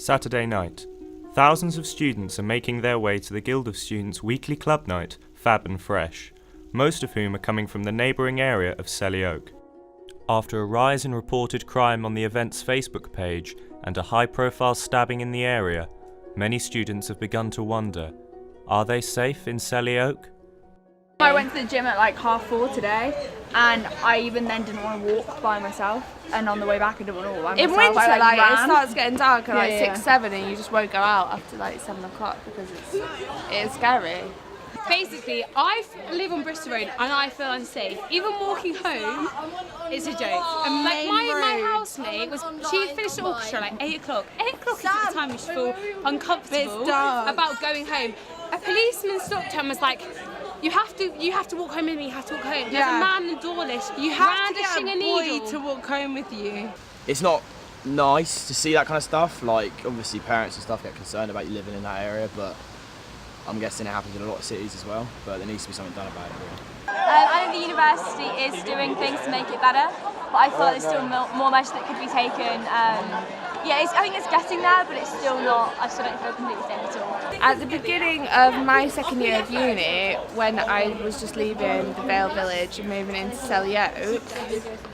Saturday night. Thousands of students are making their way to the Guild of Students' weekly club night, Fab and Fresh, most of whom are coming from the neighbouring area of Selly Oak. After a rise in reported crime on the event's Facebook page and a high-profile stabbing in the area, many students have begun to wonder, are they safe in Selly Oak? I went to the gym at like 4:30 today, and I even then didn't want to walk by myself, and on the way back I didn't want to walk by myself. In winter, I it starts getting dark at like Yeah. 6, 7 and you just won't go out after like 7 o'clock because it is scary. Basically, I live on Bristol Road and I feel unsafe. Even walking home is a joke. And like my housemate she finished the orchestra like 8 o'clock. 8 o'clock is the time you should feel uncomfortable about going home. A policeman stopped her and was like, you have to walk home with me, you have to walk home. There's a man in the doorless, You have to brandishing get a a boy needle. to walk home with you. It's not nice to see that kind of stuff. Like, obviously parents and stuff get concerned about you living in that area, but I'm guessing it happens in a lot of cities as well, but there needs to be something done about it, really. I think the university is doing things to make it better, but I feel like there's still more measures that could be taken. I think it's getting there, but it's still not, I still don't feel completely safe at all. At the beginning of my second year of uni, when I was just leaving the Vale Village and moving into Selly Oak,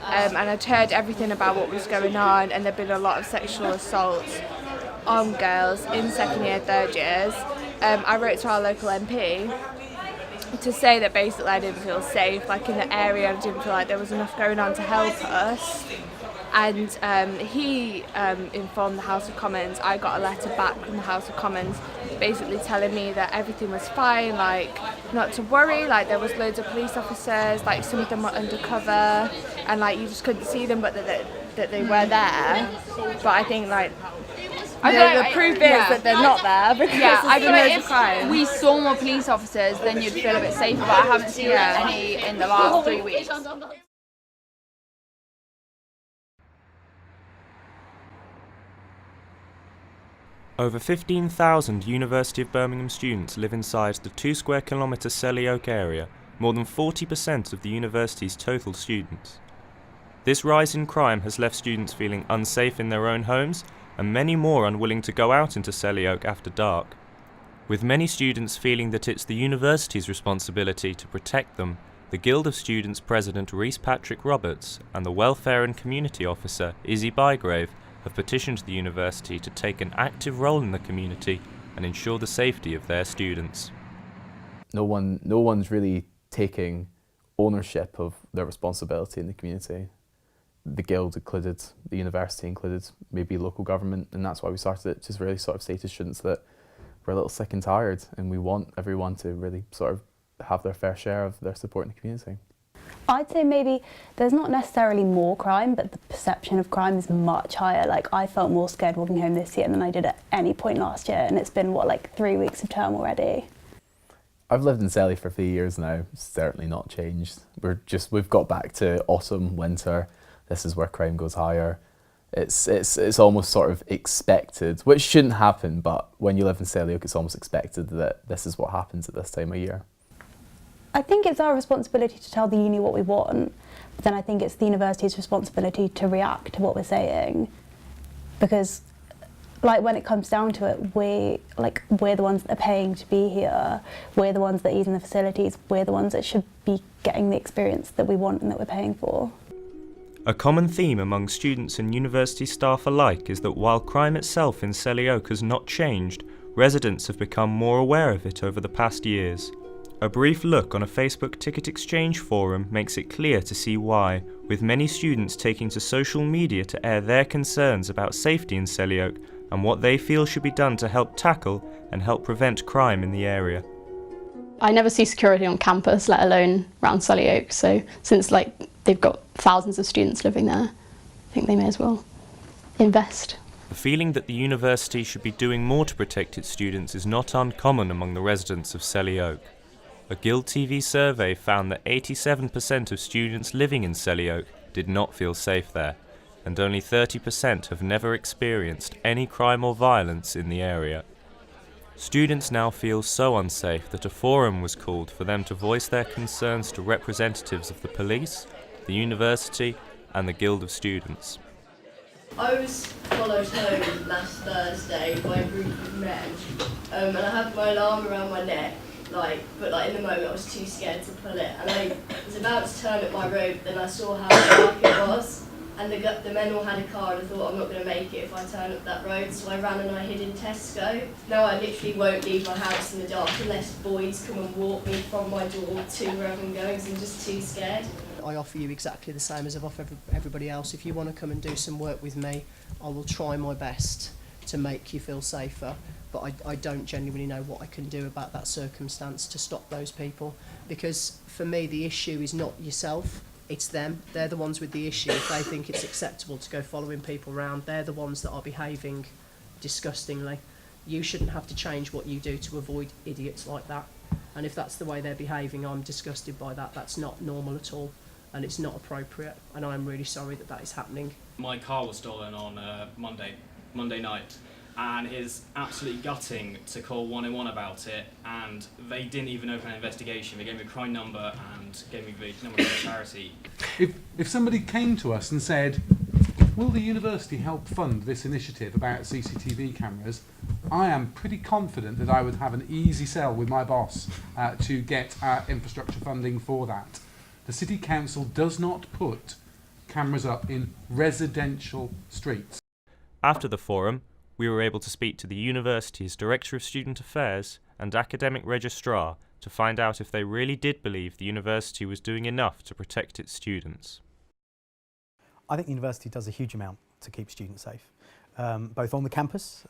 and I'd heard everything about what was going on, and there'd been a lot of sexual assaults on girls in second year, third years, I wrote to our local MP to say that basically I didn't feel safe, like in the area I didn't feel like there was enough going on to help us. And he informed the House of Commons. I got a letter back from the House of Commons basically telling me that everything was fine, like not to worry, like there was loads of police officers, like some of them were undercover and like you just couldn't see them but that they were there. But I think like the proof is that they're not there because I feel like loads of crime. if we saw more police officers then you'd feel a bit safer, but I haven't seen any in the last 3 weeks. Over 15,000 University of Birmingham students live inside the 2 square kilometre Selly Oak area, more than 40% of the university's total students. This rise in crime has left students feeling unsafe in their own homes, and many more unwilling to go out into Selly Oak after dark. With many students feeling that it's the university's responsibility to protect them, the Guild of Students President Rhys Patrick Roberts and the Welfare and Community Officer Izzy Bygrave have petitioned the university to take an active role in the community and ensure the safety of their students. No one's really taking ownership of their responsibility in the community. The Guild included, the university included, maybe local government, and that's why we started it, just really sort of say to students that we're a little sick and tired and we want everyone to really sort of have their fair share of their support in the community. I'd say maybe there's not necessarily more crime, but the perception of crime is much higher. Like, I felt more scared walking home this year than I did at any point last year, and it's been, like 3 weeks of term already. I've lived in Selly for 3 years now. It's certainly not changed. We've got back to autumn, winter. This is where crime goes higher. It's almost sort of expected, which shouldn't happen, but when you live in Selly Oak, it's almost expected that this is what happens at this time of year. I think it's our responsibility to tell the uni what we want, but then I think it's the university's responsibility to react to what we're saying. Because, like, when it comes down to it, we're the ones that are paying to be here, we're the ones that are using the facilities, we're the ones that should be getting the experience that we want and that we're paying for. A common theme among students and university staff alike is that while crime itself in Selly Oak has not changed, residents have become more aware of it over the past years. A brief look on a Facebook ticket exchange forum makes it clear to see why, with many students taking to social media to air their concerns about safety in Selly Oak and what they feel should be done to help tackle and help prevent crime in the area. I never see security on campus, let alone around Selly Oak, so since they've got thousands of students living there, I think they may as well invest. The feeling that the university should be doing more to protect its students is not uncommon among the residents of Selly Oak. A Guild TV survey found that 87% of students living in Selly Oak did not feel safe there, and only 30% have never experienced any crime or violence in the area. Students now feel so unsafe that a forum was called for them to voice their concerns to representatives of the police, the university, and the Guild of Students. I was followed home last Thursday by a group of men, and I had my alarm around my neck, but in the moment I was too scared to pull it, and I was about to turn up my road, then I saw how dark it was, and the men all had a car, and I thought, I'm not going to make it if I turn up that road, so I ran and I hid in Tesco. Now I literally won't leave my house in the dark unless boys come and walk me from my door to wherever I'm going, because I'm just too scared. I offer you exactly the same as I've offered everybody else. If you want to come and do some work with me, I will try my best to make you feel safer, but I don't genuinely know what I can do about that circumstance to stop those people, because for me the issue is not yourself, it's them. They're the ones with the issue. If they think it's acceptable to go following people around, they're the ones that are behaving disgustingly. You shouldn't have to change what you do to avoid idiots like that, and if that's the way they're behaving, I'm disgusted by that. That's not normal at all, and it's not appropriate, and I'm really sorry that that is happening. My car was stolen on Monday night, and it's absolutely gutting to call 101 about it, and they didn't even open an investigation. They gave me a crime number and gave me the number of the charity. If somebody came to us and said, will the university help fund this initiative about CCTV cameras, I am pretty confident that I would have an easy sell with my boss to get infrastructure funding for that. The City Council does not put cameras up in residential streets. After the forum, we were able to speak to the university's Director of Student Affairs and Academic Registrar to find out if they really did believe the university was doing enough to protect its students. I think the university does a huge amount to keep students safe, both on the campus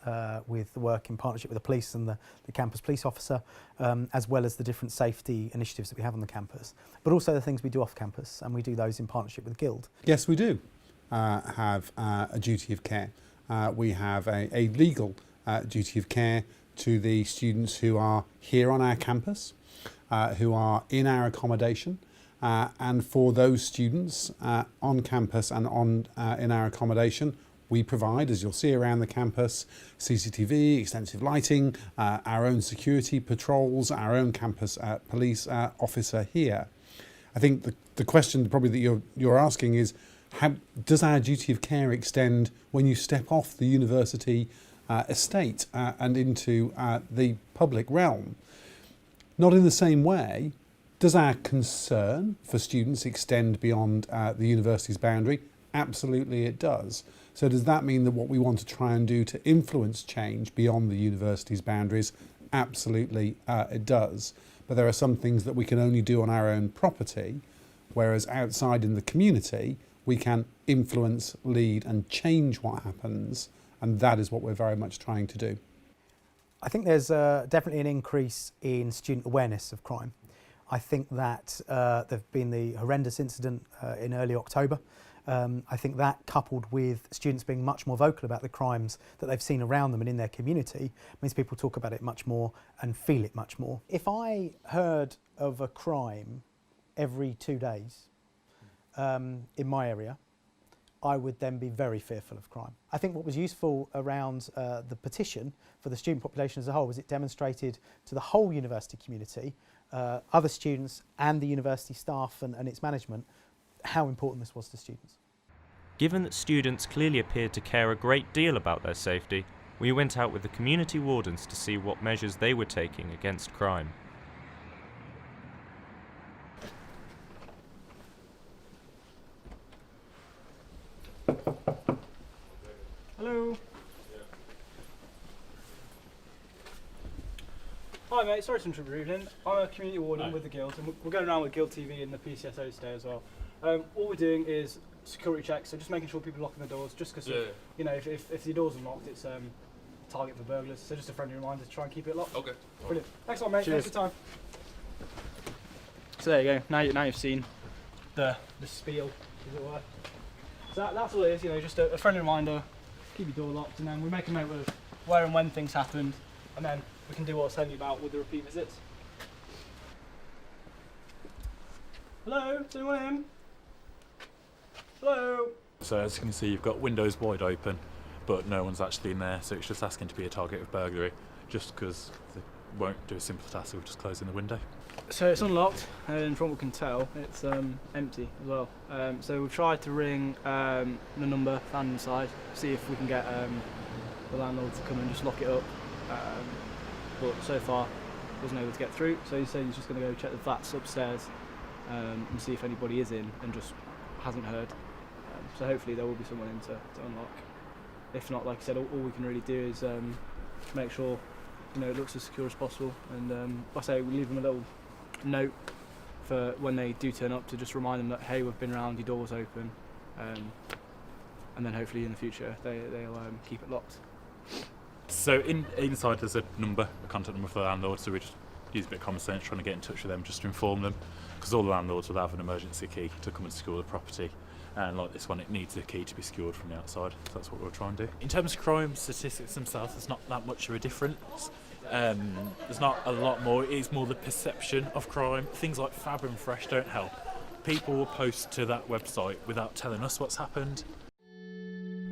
with the work in partnership with the police and the campus police officer, as well as the different safety initiatives that we have on the campus, but also the things we do off campus, and we do those in partnership with Guild. Yes, we do have a duty of care. We have a legal duty of care to the students who are here on our campus, who are in our accommodation, and for those students on campus and in our accommodation, we provide, as you'll see around the campus, CCTV, extensive lighting, our own security patrols, our own campus police officer here. I think the question probably that you're asking is, how does our duty of care extend when you step off the university estate and into the public realm? Not in the same way. Does our concern for students extend beyond the university's boundary? Absolutely it does. So does that mean that what we want to try and do to influence change beyond the university's boundaries? Absolutely it does. But there are some things that we can only do on our own property, whereas outside in the community, we can influence, lead and change what happens, and that is what we're very much trying to do. I think there's definitely an increase in student awareness of crime. I think that there's been the horrendous incident in early October. I think that, coupled with students being much more vocal about the crimes that they've seen around them and in their community, means people talk about it much more and feel it much more. If I heard of a crime every 2 days in my area, I would then be very fearful of crime. I think what was useful around the petition for the student population as a whole was it demonstrated to the whole university community, other students and the university staff and its management, how important this was to students. Given that students clearly appeared to care a great deal about their safety, we went out with the community wardens to see what measures they were taking against crime. Hello. Hi mate, sorry to interrupt your evening. I'm a community warden with the Guild, and we're going around with Guild TV and the PCSO today as well. What we're doing is security checks, so just making sure people are locking the doors, just because you know, if the doors are locked, it's a target for burglars. So just a friendly reminder to try and keep it locked. Okay. Brilliant. Thanks a lot, mate. Cheers. Thanks for your time. So there you go. Now you've seen the spiel, as it were. So that's all it is. You know, just a friendly reminder. Keep your door locked, and then we make a note of where and when things happened, and then we can do what I was telling you about with the repeat visits. Hello, is anyone in? Hello? So as you can see, you've got windows wide open, but no one's actually in there, so it's just asking to be a target of burglary, just because the won't do a simple task of just closing the window. So it's unlocked, and from what we can tell, it's empty as well. So we've tried to ring the number found inside, see if we can get the landlord to come and just lock it up. But so far, wasn't able to get through. So he said he's just going to go check the flats upstairs and see if anybody is in, and just hasn't heard. So hopefully there will be someone in to unlock. If not, like I said, all we can really do is make sure it looks as secure as possible. And I say we leave them a little note for when they do turn up to just remind them that, hey, we've been round, your door's open, and then hopefully in the future they'll keep it locked. So inside there's a contact number for the landlord, so we just use a bit of common sense trying to get in touch with them just to inform them, because all the landlords will have an emergency key to come and secure the property, and like this one it needs a key to be secured from the outside, so that's what we'll try and do. In terms of crime statistics themselves, there's not that much of a difference. There's not a lot more, it's more the perception of crime. Things like Fab and Fresh don't help. People will post to that website without telling us what's happened.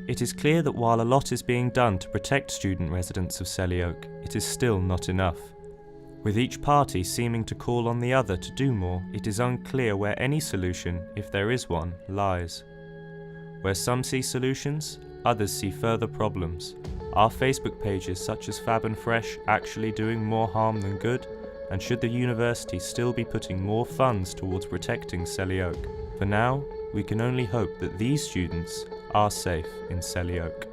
It is clear that while a lot is being done to protect student residents of Selly Oak, it is still not enough. With each party seeming to call on the other to do more, it is unclear where any solution, if there is one, lies. Where some see solutions, others see further problems. Are Facebook pages such as Fab and Fresh actually doing more harm than good? And should the university still be putting more funds towards protecting Selly Oak? For now, we can only hope that these students are safe in Selly Oak.